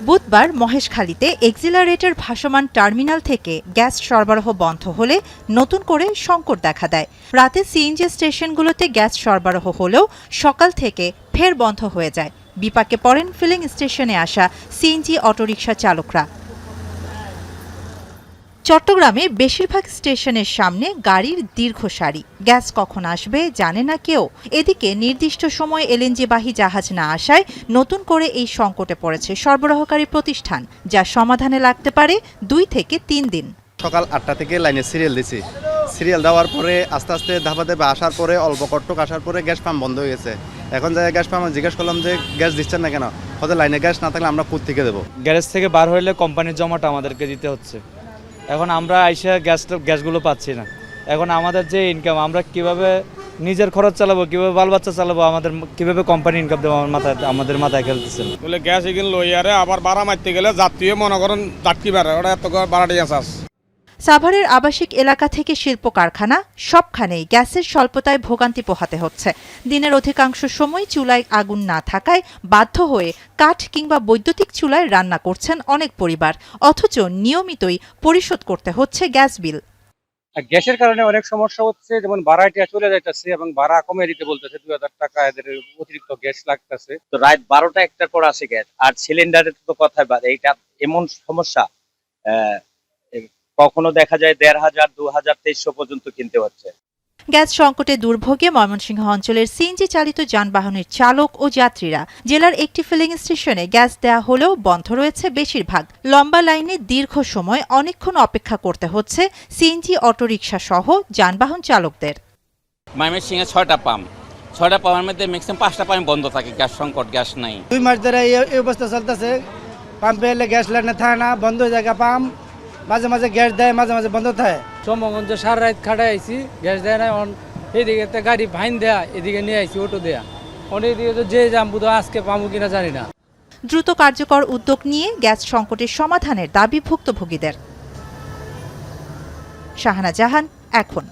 বুধবার মহেশখালীতে এক্সিলারেটর ভাসমান টার্মিনাল থেকে গ্যাস সরবরাহ বন্ধ হলে নতুন করে সংকট দেখা দেয়। রাতে সিএনজি স্টেশনগুলোতে গ্যাস সরবরাহ হলেও সকাল থেকে ফের বন্ধ হয়ে যায়। বিপাকে পড়েন ফিলিং স্টেশনে আসা সিএনজি অটোরিকশা চালকরা। চট্টগ্রামে বেশিরভাগ স্টেশনের সামনে গাড়ির দীর্ঘ সারি। গ্যাস কখন আসবে জানে না কেউ। এদিকে নির্দিষ্ট সময়ে এলএনজিবাহী জাহাজ না আসায় নতুন করে এই সংকটে পড়েছে সরবরাহকারী প্রতিষ্ঠান, যা সমাধানে লাগতে পারে 2 থেকে 3 দিন। সকাল 8টা থেকে লাইনে সিরিয়াল দিছি। সিরিয়াল দেওয়ার পরে আস্তে আস্তে ধাপে ধাপে আসার পরে অল্প কটক আসার পরে গ্যাস পাম্প বন্ধ হয়ে গেছে। এখন যে গ্যাস পাম্প জিজ্ঞেস করলাম যে গ্যাস দিচ্ছেন না কেন, হয়তো লাইনে গ্যাস না থাকলে আমরা কোথা থেকে দেবো। গ্যারেজ থেকে বার হইলে কোম্পানির জমাটা আমাদেরকে দিতে হচ্ছে। এখন আমরা আইসা গ্যাসগুলো পাচ্ছি না। এখন আমাদের যে ইনকাম, আমরা কিভাবে নিজের খরচ চালাবো, কিভাবে বাল বাচ্চা চালাবো, আমাদের কিভাবে কোম্পানি ইনকাম দেবো আমাদের মাথায় খেলতেছে। বলে গ্যাস এগিয়ে লইয়ারে আবার ভাড়া মারতে গেলে যাত্রী মনে করেন যাত্রী ভাড়া ওটা এত ভাড়াটি আছে। সাভারের আবাসিক এলাকা থেকে শিল্প কারখানা সবখানেই গ্যাসের স্বল্পতায় ভোগান্তি পোহাতে হচ্ছে। দিনের অধিকাংশ সময় চুলায় আগুন না থাকায় বাধ্য হয়ে কাঠ কিংবা বৈদ্যুতিক চুলায় রান্না করছেন অনেক পরিবার, অথচ নিয়মিতই পরিশোধ করতে হচ্ছে গ্যাস বিল। গ্যাসের কারণে অনেক সমস্যা হচ্ছে, যেমন ভাড়াটিয়া চলে যাইতেছে এবং ভাড়া কমে দিতে বলতেছে, 2000 টাকা এদের অতিরিক্ত গ্যাস লাগতেছে। তো রাত 12টা 1টার পর আসে গ্যাস, আর সিলিন্ডারের তো কথাই বাদ। এইটা এমন সমস্যা, কখনো দেখা যায় 1500, 2000, 2300 পর্যন্ত কিনতে হচ্ছে। গ্যাস সংকটে দুর্ভোগে ময়মনসিংহ অঞ্চলের সিএনজি চালিত যানবাহনের চালক ও যাত্রীরা। জেলার একটি ফিলিং স্টেশনে গ্যাস দেয়া হলেও বন্ধ রয়েছে বেশিরভাগ। লম্বা লাইনে দীর্ঘ সময় অনেকক্ষণ অপেক্ষা করতে হচ্ছে সিএনজি অটোরিকশা সহ যানবাহন চালকদের। ময়মনসিংহে 6টা পাম্প, 6টা পাম্পের মধ্যে ম্যাক্সিমাম 5টা পাম্প বন্ধ থাকে। গ্যাস সংকট, গ্যাস নাই। 2 মাস ধরে এই অবস্থা চলতেছে। পাম্পে এলে গ্যাস লাইনে থাকে না, বন্ধ হয়ে যায় পাম্প। মাঝে মাঝে গ্যাস দেয়, মাঝে মাঝে বন্ধ থাকে। সমগঞ্জ সারা রাত খাটাই আইছি, গ্যাস দেয় না। এইদিকে গাড়ি ভাইন দেয়া, এদিকে নিয়ে আইছি অটো দেয়া। অনেকদিকে তো যে যাম বুধ আজকে পাবো কিনা জানি না। দ্রুত কার্যকর উদ্যোগ নিয়ে গ্যাস সংকটের সমাধানের দাবি ভুক্তভোগীদের। শাহানা জাহান, এখন।